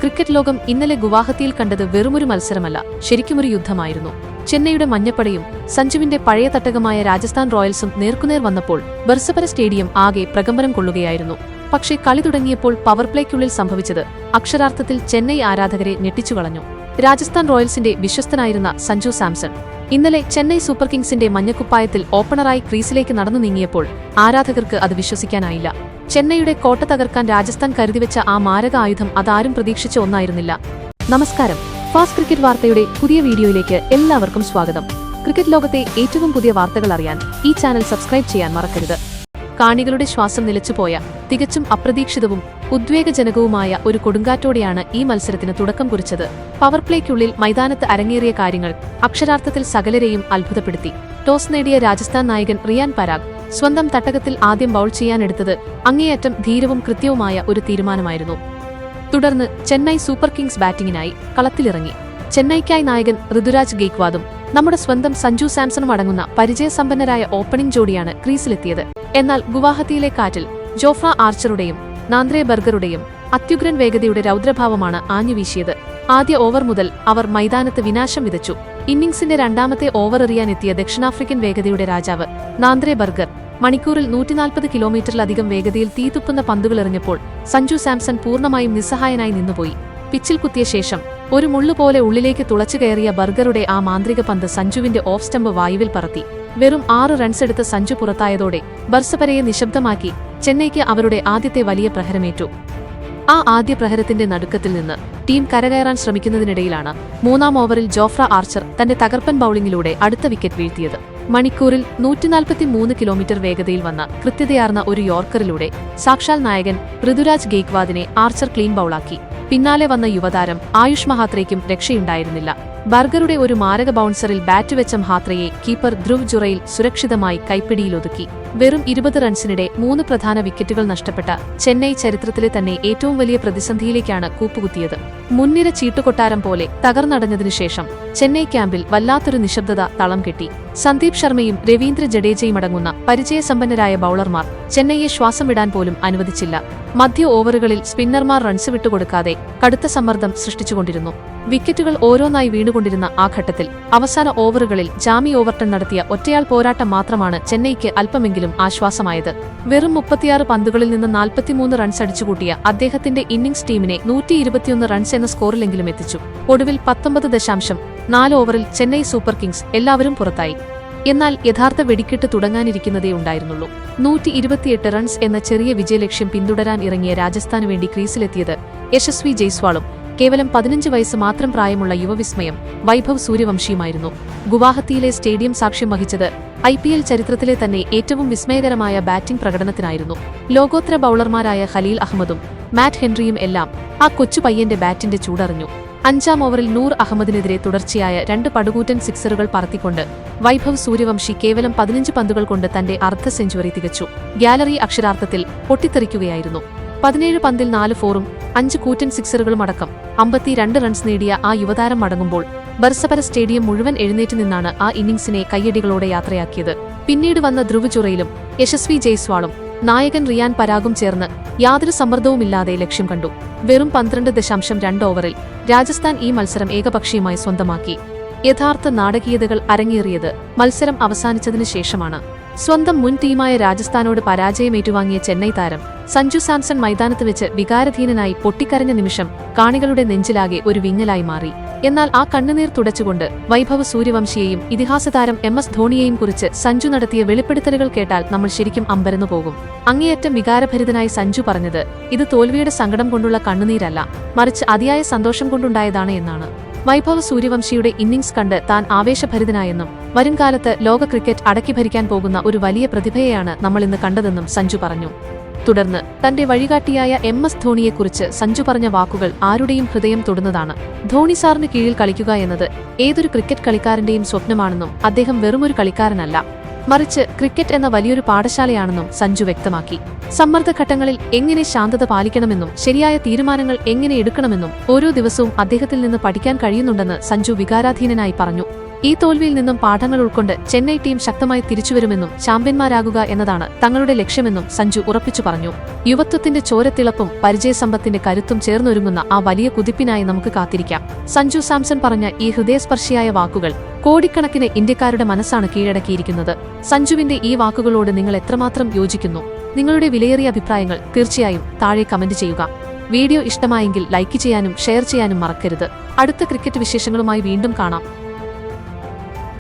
Cricket ലോകം ഇന്നലെ ഗുവാഹത്തിയിൽ കണ്ടത് വെറുമൊരു മത്സരമല്ല, ശരിക്കുമൊരു യുദ്ധമായിരുന്നു. ചെന്നൈയുടെ മഞ്ഞപ്പടയും സഞ്ജുവിന്റെ പഴയ തട്ടകമായ രാജസ്ഥാൻ റോയൽസും നേർക്കുനേർ വന്നപ്പോൾ ബർസപര സ്റ്റേഡിയം ആകെ പ്രകമ്പനം കൊള്ളുകയായിരുന്നു. പക്ഷേ കളി തുടങ്ങിയപ്പോൾ പവർ പ്ലേക്കുള്ളിൽ സംഭവിച്ചത് അക്ഷരാർത്ഥത്തിൽ ചെന്നൈ ആരാധകരെ ഞെട്ടിച്ചുകളഞ്ഞു. രാജസ്ഥാൻ റോയൽസിന്റെ വിശ്വസ്തനായിരുന്ന സഞ്ജു സാംസൺ ഇന്നലെ ചെന്നൈ സൂപ്പർ കിങ്സിന്റെ മഞ്ഞക്കുപ്പായത്തിൽ ഓപ്പണറായി ക്രീസിലേക്ക് നടന്നു നീങ്ങിയപ്പോൾ ആരാധകർക്ക് അത് വിശ്വസിക്കാനായില്ല. ചെന്നൈയുടെ കോട്ട തകർക്കാൻ രാജസ്ഥാൻ കരുതിവെച്ച ആ മാരക ആയുധം അതാരും പ്രതീക്ഷിച്ച ഒന്നായിരുന്നില്ല. നമസ്കാരം, ഫാസ്റ്റ് ക്രിക്കറ്റ് വാർത്തയുടെ പുതിയ വീഡിയോയിലേക്ക് എല്ലാവർക്കും സ്വാഗതം. ക്രിക്കറ്റ് ലോകത്തെ ഏറ്റവും പുതിയ വാർത്തകൾ അറിയാൻ ഈ ചാനൽ സബ്സ്ക്രൈബ് ചെയ്യാൻ മറക്കരുത്. കാണികളുടെ ശ്വാസം നിലച്ചുപോയ തികച്ചും അപ്രതീക്ഷിതവും ഉദ്വേഗജനകവുമായ ഒരു കൊടുങ്കാറ്റോടെയാണ് ഈ മത്സരത്തിന് തുടക്കം കുറിച്ചത്. പവർ പ്ലേക്കുള്ളിൽ മൈതാനത്ത് അരങ്ങേറിയ കാര്യങ്ങൾ അക്ഷരാർത്ഥത്തിൽ സകലരെയും അത്ഭുതപ്പെടുത്തി. ടോസ് നേടിയ രാജസ്ഥാൻ നായകൻ റിയാൻ പരാഗ് സ്വന്തം തട്ടകത്തിൽ ആദ്യം ബൗൾ ചെയ്യാനെടുത്തത് അങ്ങേയറ്റം ധീരവും കൃത്യവുമായ ഒരു തീരുമാനമായിരുന്നു. തുടർന്ന് ചെന്നൈ സൂപ്പർ കിങ്സ് ബാറ്റിംഗിനായി കളത്തിലിറങ്ങി. ചെന്നൈക്കായി നായകൻ ഋതുരാജ് ഗെയ്ക്വാദും നമ്മുടെ സ്വന്തം സഞ്ജു സാംസണും അടങ്ങുന്ന പരിചയസമ്പന്നരായ ഓപ്പണിംഗ് ജോഡിയാണ് ക്രീസിലെത്തിയത്. എന്നാൽ ഗുവാഹത്തിയിലെ കാറ്റിൽ ജോഫ്ര ആർച്ചറുടെയും നാന്ദ്രെ ബർഗറുടെയും അത്യുഗ്രൻ വേഗതയുടെ രൗദ്രഭാവമാണ് ആഞ്ഞുവീശിയത്. ആദ്യ ഓവർ മുതൽ അവർ മൈതാനത്ത് വിനാശം വിതച്ചു. ഇന്നിംഗ്സിന്റെ രണ്ടാമത്തെ ഓവർ എറിയാനെത്തിയ ദക്ഷിണാഫ്രിക്കൻ വേഗതയുടെ രാജാവ് നാന്ദ്രെ ബർഗർ മണിക്കൂറിൽ 140 കിലോമീറ്ററിലധികം വേഗതയിൽ തീതുപ്പുന്ന പന്തുകളെറിഞ്ഞപ്പോൾ സഞ്ജു സാംസൺ പൂർണ്ണമായും നിസ്സഹായനായി നിന്നുപോയി. പിച്ചിൽ കുത്തിയ ശേഷം ഒരു മുള്ളുപോലെ ഉള്ളിലേക്ക് തുളച്ചു കയറിയ ബർഗറുടെ ആ മാന്ത്രിക പന്ത് സഞ്ജുവിന്റെ ഓഫ് സ്റ്റമ്പ് വായുവിൽ പറത്തി. വെറും 6 റൺസെടുത്ത് സഞ്ജു പുറത്തായതോടെ ബർസപരയെ നിശബ്ദമാക്കി ചെന്നൈക്ക് അവരുടെ ആദ്യത്തെ വലിയ പ്രഹരമേറ്റു. ആ ആദ്യ പ്രഹരത്തിന്റെ നടുക്കത്തിൽ നിന്ന് ടീം കരകയറാൻ ശ്രമിക്കുന്നതിനിടയിലാണ് മൂന്നാം ഓവറിൽ ജോഫ്ര ആർച്ചർ തന്റെ തകർപ്പൻ ബൌളിംഗിലൂടെ അടുത്ത വിക്കറ്റ് വീഴ്ത്തിയത്. മണിക്കൂറിൽ 143 കിലോമീറ്റർ വേഗതയിൽ വന്ന കൃത്യതയാർന്ന ഒരു യോർക്കറിലൂടെ സാക്ഷാൽ നായകൻ ഋതുരാജ് ഗെയ്ക്വാദിനെ ആർച്ചർ ക്ലീൻ ബൌളാക്കി. പിന്നാലെ വന്ന യുവതാരം ആയുഷ് മഹാത്രയ്ക്കും രക്ഷയുണ്ടായിരുന്നില്ല. ബർഗറുടെ ഒരു മാരക ബൗൺസറിൽ ബാറ്റ് വെച്ച മഹാത്രയെ കീപ്പർ ധ്രുവ് ജുറയിൽ സുരക്ഷിതമായി കൈപ്പിടിയിലൊതുക്കി. വെറും 20 റൺസിനിടെ 3 പ്രധാന വിക്കറ്റുകൾ നഷ്ടപ്പെട്ട ചെന്നൈ ചരിത്രത്തിലെ തന്നെ ഏറ്റവും വലിയ പ്രതിസന്ധിയിലേക്കാണ് കൂപ്പുകുത്തിയത്. മുൻനിര ചീട്ടുകൊട്ടാരം പോലെ തകർന്നടഞ്ഞതിനുശേഷം ചെന്നൈ ക്യാമ്പിൽ വല്ലാത്തൊരു നിശബ്ദത തളം കെട്ടി. സന്ദീപ് ശർമ്മയും രവീന്ദ്ര ജഡേജയും അടങ്ങുന്ന പരിചയസമ്പന്നരായ ബൌളർമാർ ചെന്നൈയെ ശ്വാസം വിടാൻ പോലും അനുവദിച്ചില്ല. മധ്യ ഓവറുകളിൽ സ്പിന്നർമാർ റൺസ് വിട്ടുകൊടുക്കാതെ കടുത്ത സമ്മർദ്ദം സൃഷ്ടിച്ചുകൊണ്ടിരുന്നു. വിക്കറ്റുകൾ ഓരോന്നായി വീണുകൊണ്ടിരുന്ന ആ ഘട്ടത്തിൽ അവസാന ഓവറുകളിൽ ജാമി ഓവർട്ടൺ നടത്തിയ ഒറ്റയാൾ പോരാട്ടം മാത്രമാണ് ചെന്നൈക്ക് അല്പമെങ്കിലും ആശ്വാസമായത്. വെറും 36 പന്തുകളിൽ നിന്ന് 43 റൺസ് അടിച്ചുകൂട്ടിയ അദ്ദേഹത്തിന്റെ ഇന്നിംഗ്സ് ടീമിനെ 121 റൺസ് എന്ന സ്കോറിലെങ്കിലും എത്തിച്ചു. ഒടുവിൽ 19.4 ഓവറിൽ ചെന്നൈ സൂപ്പർ കിങ്സ് എല്ലാവരും പുറത്തായി. എന്നാൽ യഥാർത്ഥ വെടിക്കെട്ട് തുടങ്ങാനിരിക്കുന്നതേ ഉണ്ടായിരുന്നുള്ളൂ. 128 റൺസ് എന്ന ചെറിയ വിജയലക്ഷ്യം പിന്തുടരാൻ ഇറങ്ങിയ രാജസ്ഥാനു വേണ്ടി ക്രീസിലെത്തിയത് യശസ്വി ജയ്സ്വാളും കേവലം 15 വയസ്സ് മാത്രം പ്രായമുള്ള യുവവിസ്മയം വൈഭവ് സൂര്യവംശിയുമായിരുന്നു. ഗുവാഹത്തിയിലെ സ്റ്റേഡിയം സാക്ഷ്യം വഹിച്ചത് IPL ചരിത്രത്തിലെ തന്നെ ഏറ്റവും വിസ്മയകരമായ ബാറ്റിംഗ് പ്രകടനത്തിനായിരുന്നു. ലോകോത്തര ബൌളർമാരായ ഖലീൽ അഹമ്മദും മാറ്റ് ഹെൻറിയും എല്ലാം ആ കൊച്ചു പയ്യന്റെ ബാറ്റിന്റെ ചൂടറിഞ്ഞു. 5-ാം ഓവറിൽ നൂർ അഹമ്മദിനെതിരെ തുടർച്ചയായ 2 പടുകൂറ്റൻ സിക്സറുകൾ പറത്തിക്കൊണ്ട് വൈഭവ് സൂര്യവംശി കേവലം 15 പന്തുകൾ കൊണ്ട് തന്റെ അർദ്ധ സെഞ്ചുറി തികച്ചു. ഗ്യാലറി അക്ഷരാർത്ഥത്തിൽ പൊട്ടിത്തെറിക്കുകയായിരുന്നു. 17 പന്തിൽ 4 ഫോറും 5 കൂറ്റൻ സിക്സറുകളുമടക്കം 52 റൺസ് നേടിയ ആ യുവതാരം മടങ്ങുമ്പോൾ ബർസപര സ്റ്റേഡിയം മുഴുവൻ എഴുന്നേറ്റ് നിന്നാണ് ആ ഇന്നിംഗ്സിനെ കയ്യടികളോടെ യാത്രയാക്കിയത്. പിന്നീട് വന്ന ധ്രുവ് ജുറയിലും യശസ്വി ജയ്സ്വാളും നായകൻ റിയാൻ പരാഗും ചേർന്ന് യാതൊരു സമ്മർദ്ദവുമില്ലാതെ ലക്ഷ്യം കണ്ടു. വെറും 12.2 ഓവറിൽ രാജസ്ഥാൻ ഈ മത്സരം ഏകപക്ഷീയമായി സ്വന്തമാക്കി. യഥാർത്ഥ നാടകീയതകൾ അരങ്ങേറിയത് മത്സരം അവസാനിച്ചതിനു ശേഷമാണ്. സ്വന്തം മുൻ ടീമായ രാജസ്ഥാനോട് പരാജയം ഏറ്റുവാങ്ങിയ ചെന്നൈ താരം സഞ്ജു സാംസൺ മൈതാനത്ത് വെച്ച് വികാരധീനനായി പൊട്ടിക്കരഞ്ഞ നിമിഷം കാണികളുടെ നെഞ്ചിലാകെ ഒരു വിങ്ങലായി മാറി. എന്നാൽ ആ കണ്ണുനീർ തുടച്ചുകൊണ്ട് വൈഭവ് സൂര്യവംശിയെയും ഇതിഹാസതാരം MS ധോണിയെയും കുറിച്ച് സഞ്ജു നടത്തിയ വെളിപ്പെടുത്തലുകൾ കേട്ടാൽ നമ്മൾ ശരിക്കും അമ്പരന്നു പോകും. അങ്ങേയറ്റം വികാരഭരിതനായി സഞ്ജു പറഞ്ഞത് ഇത് തോൽവിയുടെ സങ്കടം കൊണ്ടുള്ള കണ്ണുനീരല്ല, മറിച്ച് അതിയായ സന്തോഷം കൊണ്ടുണ്ടായതാണ് എന്നാണ്. വൈഭവ് സൂര്യവംശിയുടെ ഇന്നിംഗ്സ് കണ്ട് താൻ ആവേശഭരിതനായെന്നും വരുംകാലത്ത് ലോക ക്രിക്കറ്റ് അടക്കി ഭരിക്കാൻ പോകുന്ന ഒരു വലിയ പ്രതിഭയെയാണ് നമ്മളിന്ന് കണ്ടതെന്നും സഞ്ജു പറഞ്ഞു. തുടർന്ന് തന്റെ വഴികാട്ടിയായ MS ധോണിയെക്കുറിച്ച് സഞ്ജു പറഞ്ഞ വാക്കുകൾ ആരുടെയും ഹൃദയം തൊടുന്നതാണ്. ധോണി സാറിന് കീഴിൽ കളിക്കുക എന്നത് ഏതൊരു ക്രിക്കറ്റ് കളിക്കാരന്റെയും സ്വപ്നമാണെന്നും അദ്ദേഹം വെറുമൊരു കളിക്കാരനല്ല, മറിച്ച് ക്രിക്കറ്റ് എന്ന വലിയൊരു പാഠശാലയാണെന്നും സഞ്ജു വ്യക്തമാക്കി. സമ്മർദ്ദഘട്ടങ്ങളിൽ എങ്ങനെ ശാന്തത പാലിക്കണമെന്നും ശരിയായ തീരുമാനങ്ങൾ എങ്ങനെ എടുക്കണമെന്നും ഓരോ ദിവസവും അദ്ദേഹത്തിൽ നിന്ന് പഠിക്കാൻ കഴിയുന്നുണ്ടെന്ന് സഞ്ജു വികാരാധീനനായി പറഞ്ഞു. ഈ തോൽവിയിൽ നിന്നും പാഠങ്ങൾ ഉൾക്കൊണ്ട് ചെന്നൈ ടീം ശക്തമായി തിരിച്ചുവരുമെന്നും ചാമ്പ്യന്മാരാകുക എന്നതാണ് തങ്ങളുടെ ലക്ഷ്യമെന്നും സഞ്ജു ഉറപ്പിച്ചു പറഞ്ഞു. യുവത്വത്തിന്റെ ചോരത്തിളപ്പും പരിചയസമ്പത്തിന്റെ കരുത്തും ചേർന്നൊരുങ്ങുന്ന ആ വലിയ കുതിപ്പിനായി നമുക്ക് കാത്തിരിക്കാം. സഞ്ജു സാംസൺ പറഞ്ഞ ഈ ഹൃദയസ്പർശിയായ വാക്കുകൾ കോടിക്കണക്കിന് ഇന്ത്യക്കാരുടെ മനസ്സാണ് കീഴടക്കിയിരിക്കുന്നത്. സഞ്ജുവിന്റെ ഈ വാക്കുകളോട് നിങ്ങൾ എത്രമാത്രം യോജിക്കുന്നു? നിങ്ങളുടെ വിലയേറിയ അഭിപ്രായങ്ങൾ തീർച്ചയായും താഴെ കമന്റ് ചെയ്യുക. വീഡിയോ ഇഷ്ടമായെങ്കിൽ ലൈക്ക് ചെയ്യാനും ഷെയർ ചെയ്യാനും മറക്കരുത്. അടുത്ത ക്രിക്കറ്റ് വിശേഷങ്ങളുമായി വീണ്ടും കാണാം.